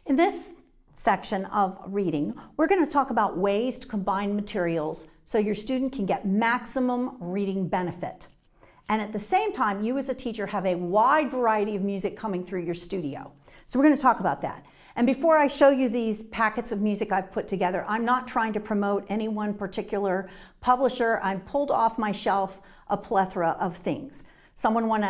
In this section of reading, we're going to talk about ways to combine materials so your student can get maximum reading benefit. And at the same time, you as a teacher have a wide variety of music coming through your studio. So we're going to talk about that. And before I show you these packets of music I've put together, I'm not trying to promote any one particular publisher. I pulled off my shelf a plethora of things. Someone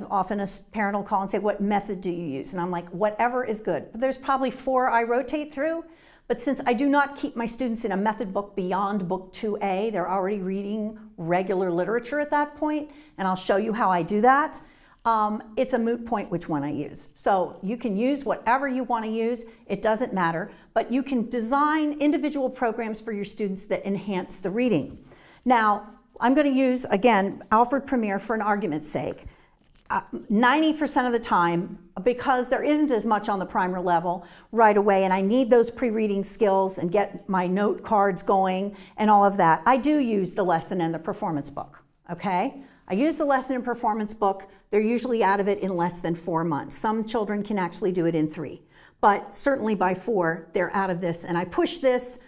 often a parent will call and say, what method do you use? And I'm like, whatever is good. But there's probably 4 I rotate through. But since I do not keep my students in a method book beyond book 2A, they're already reading regular literature at that point, and I'll show you how I do that. It's a moot point which one I use. So you can use whatever you want to use, it doesn't matter, but you can design individual programs for your students that enhance the reading. Now, I'm going to use, again, Alfred Premier for an argument's sake. 90% of the time, because there isn't as much on the primer level right away, and I need those pre-reading skills and get my note cards going and all of that, I do use the lesson and the performance book, okay? I use the lesson and performance book. They're usually out of it in less than 4 months. Some children can actually do it in 3, but certainly by 4, they're out of this. And I push this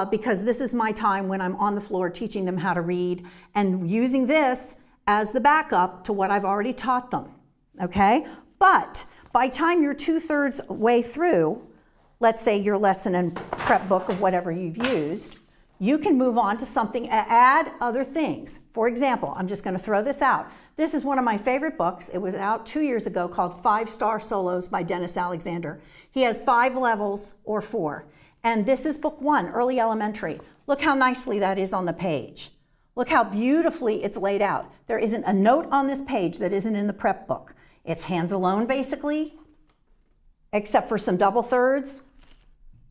because this is my time when I'm on the floor teaching them how to read and using this as the backup to what I've already taught them, okay? But by the time you're 2/3 way through, let's say your lesson and prep book of whatever you've used, you can move on to something, add other things. For example, I'm just going to throw this out. This is one of my favorite books. It was out 2 years ago called 5-Star Solos by Dennis Alexander. He has 5 levels or 4. And this is book 1, Early Elementary. Look how nicely that is on the page. Look how beautifully it's laid out. There isn't a note on this page that isn't in the prep book. It's hands alone, basically, except for some double thirds.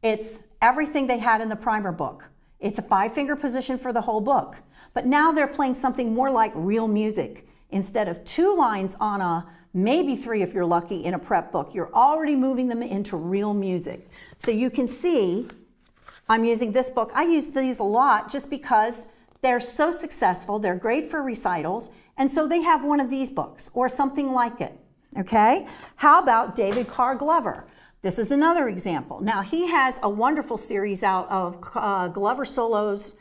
It's everything they had in the primer book. It's a 5-finger position for the whole book. But now they're playing something more like real music. Instead of 2 lines on a, maybe 3 if you're lucky, in a prep book, you're already moving them into real music. So you can see I'm using this book. I use these a lot just because they're so successful, they're great for recitals, and so they have one of these books or something like it, okay? How about David Carr Glover? This is another example. Now, he has a wonderful series out of Glover solos.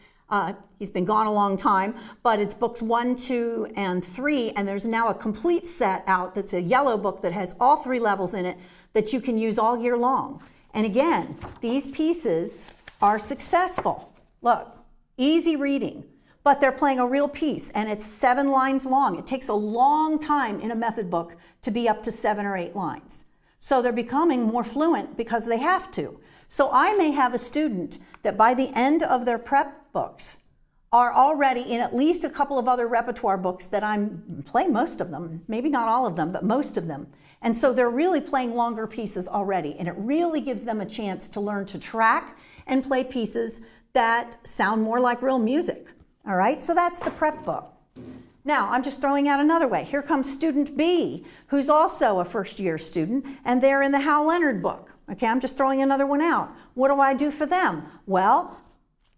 He's been gone a long time, but it's books 1, 2, and 3, and there's now a complete set out that's a yellow book that has all 3 levels in it that you can use all year long. And again, these pieces are successful. Look, easy reading. But they're playing a real piece, and it's 7 lines long. It takes a long time in a method book to be up to 7 or 8 lines. So they're becoming more fluent because they have to. So I may have a student that by the end of their prep books are already in at least a couple of other repertoire books that I'm playing most of them, maybe not all of them, but most of them. And so they're really playing longer pieces already, and it really gives them a chance to learn to track and play pieces that sound more like real music. All right, so that's the prep book. Now, I'm just throwing out another way. Here comes student B, who's also a first-year student, and they're in the Hal Leonard book. Okay, I'm just throwing another one out. What do I do for them? Well,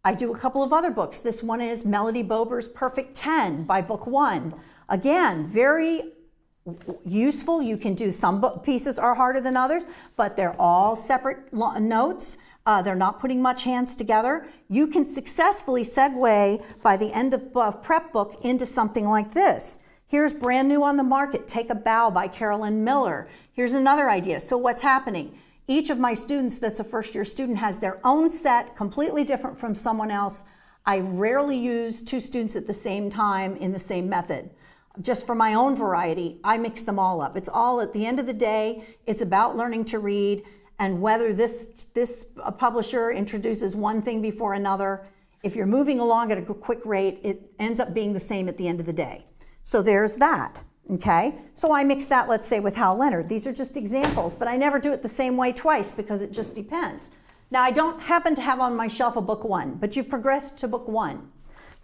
I do a couple of other books. This one is Melody Bober's Perfect 10 by book 1. Again, very useful. You can do some book pieces are harder than others, but they're all separate notes. They're not putting much hands together. You can successfully segue by the end of prep book into something like this. Here's brand new on the market, Take a Bow by Carolyn Miller. Here's another idea. So what's happening? Each of my students that's a first-year student has their own set, completely different from someone else. I rarely use 2 students at the same time in the same method. Just for my own variety, I mix them all up. It's all, at the end of the day, it's about learning to read. And whether this publisher introduces one thing before another, if you're moving along at a quick rate, it ends up being the same at the end of the day. So there's that, okay? So I mix that, let's say, with Hal Leonard. These are just examples, but I never do it the same way twice because it just depends. Now, I don't happen to have on my shelf a book 1, but you've progressed to book 1.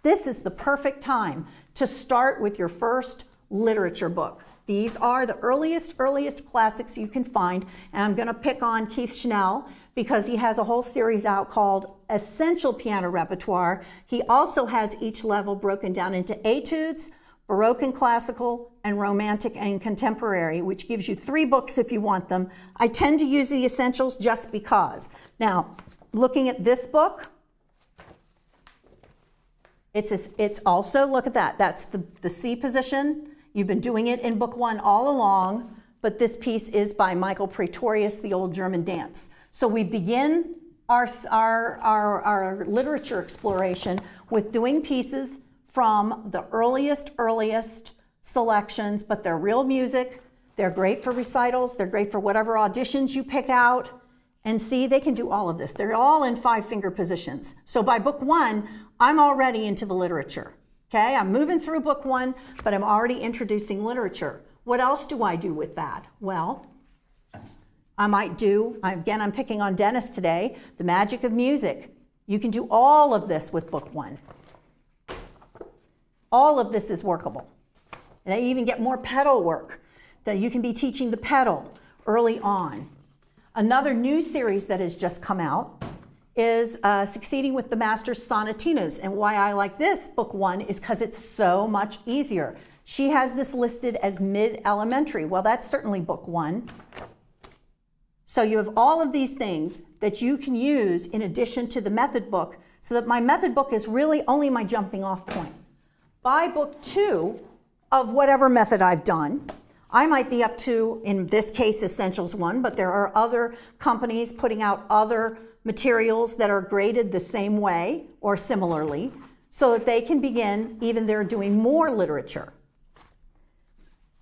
This is the perfect time to start with your first literature book. These are the earliest classics you can find, and I'm going to pick on Keith Schnell because he has a whole series out called Essential Piano Repertoire. He also has each level broken down into etudes, Baroque and Classical, and Romantic and Contemporary, which gives you 3 books if you want them. I tend to use the essentials just because. Now, looking at this book, it's also, look at that, that's the C position. You've been doing it in book 1 all along, but this piece is by Michael Praetorius, The Old German Dance. So we begin our literature exploration with doing pieces from the earliest selections, but they're real music. They're great for recitals. They're great for whatever auditions you pick out. And see, they can do all of this. They're all in 5-finger positions. So by book 1, I'm already into the literature. Okay, I'm moving through book 1, but I'm already introducing literature. What else do I do with that? Well, I might do, again, I'm picking on Dennis today, the magic of music. You can do all of this with book 1. All of this is workable. And they even get more pedal work, that you can be teaching the pedal early on. Another new series that has just come out is Succeeding with the Master's Sonatinas. And why I like this, book 1, is because it's so much easier. She has this listed as mid-elementary. Well, that's certainly book 1. So you have all of these things that you can use in addition to the method book, so that my method book is really only my jumping off point. By book 2 of whatever method I've done, I might be up to, in this case, Essentials 1, but there are other companies putting out other materials that are graded the same way or similarly, so that they can begin, even they're doing more literature.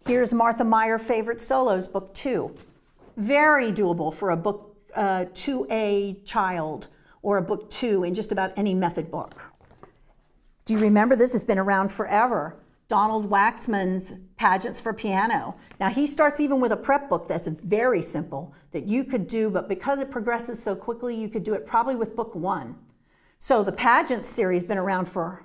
Here's Martha Meyer Favorite Solos, book 2. Very doable for a book 2A child or a book 2 in just about any method book. Do you remember this? Has been around forever. Donald Waxman's Pageants for Piano. Now he starts even with a prep book that's very simple that you could do, but because it progresses so quickly, you could do it probably with book 1. So the Pageants series has been around for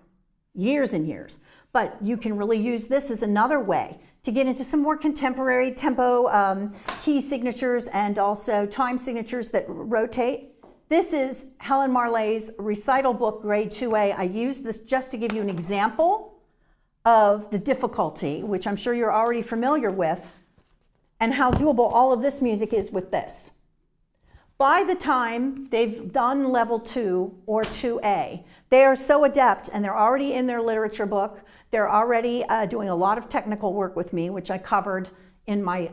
years and years, but you can really use this as another way to get into some more contemporary tempo, key signatures, and also time signatures that rotate. This is Helen Marlay's recital book, grade 2A. I used this just to give you an example of the difficulty, which I'm sure you're already familiar with, and how doable all of this music is with this. By the time they've done level 2 or 2A, they are so adept and they're already in their literature book. They're already doing a lot of technical work with me, which I covered in my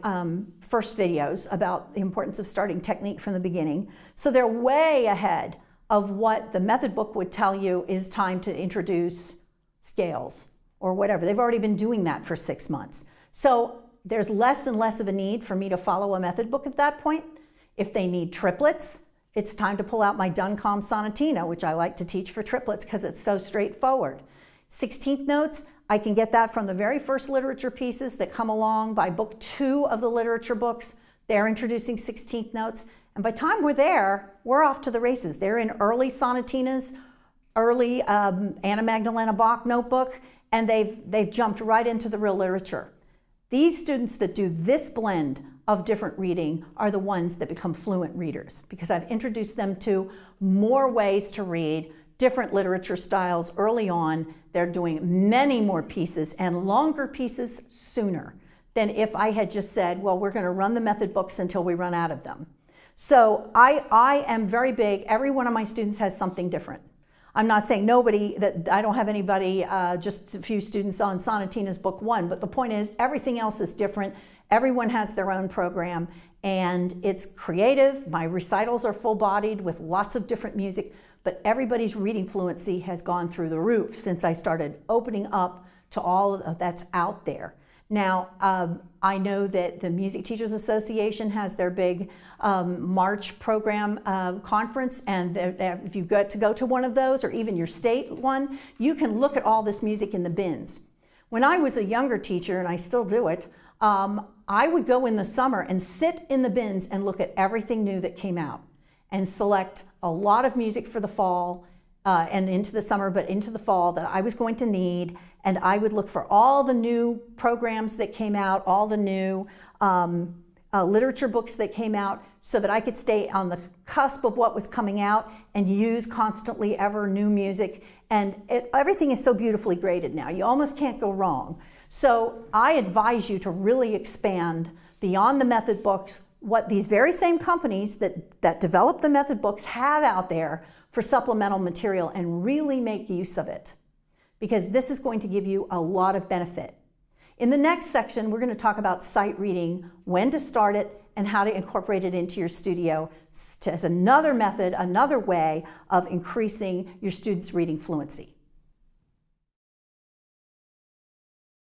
first videos about the importance of starting technique from the beginning. So they're way ahead of what the method book would tell you is time to introduce scales or whatever. They've already been doing that for 6 months. So there's less and less of a need for me to follow a method book at that point. If they need triplets, it's time to pull out my Duncombe Sonatina, which I like to teach for triplets because it's so straightforward. 16th notes, I can get that from the very first literature pieces that come along by book 2 of the literature books. They're introducing 16th notes. And by the time we're there, we're off to the races. They're in early sonatinas, early Anna Magdalena Bach notebook, and they've jumped right into the real literature. These students that do this blend of different reading are the ones that become fluent readers, because I've introduced them to more ways to read, different literature styles early on. They're doing many more pieces and longer pieces sooner than if I had just said, well, we're going to run the method books until we run out of them. So I am very big. Every one of my students has something different. I'm not saying nobody, that I don't have anybody, just a few students on Sonatinas book 1, but the point is everything else is different. Everyone has their own program and it's creative. My recitals are full-bodied with lots of different music, but everybody's reading fluency has gone through the roof since I started opening up to all of that's out there. Now, I know that the Music Teachers Association has their big March program conference, and if you get to go to one of those, or even your state one, you can look at all this music in the bins. When I was a younger teacher, and I still do it, I would go in the summer and sit in the bins and look at everything new that came out and select a lot of music for the fall and into the summer, but into the fall that I was going to need. And I would look for all the new programs that came out, all the new literature books that came out, so that I could stay on the cusp of what was coming out and use constantly ever new music. And everything is so beautifully graded now. You almost can't go wrong. So I advise you to really expand beyond the method books, what these very same companies that develop the method books have out there for supplemental material, and really make use of it, because this is going to give you a lot of benefit. In the next section, we're going to talk about sight reading, when to start it, and how to incorporate it into your studio as another method, another way of increasing your students' reading fluency.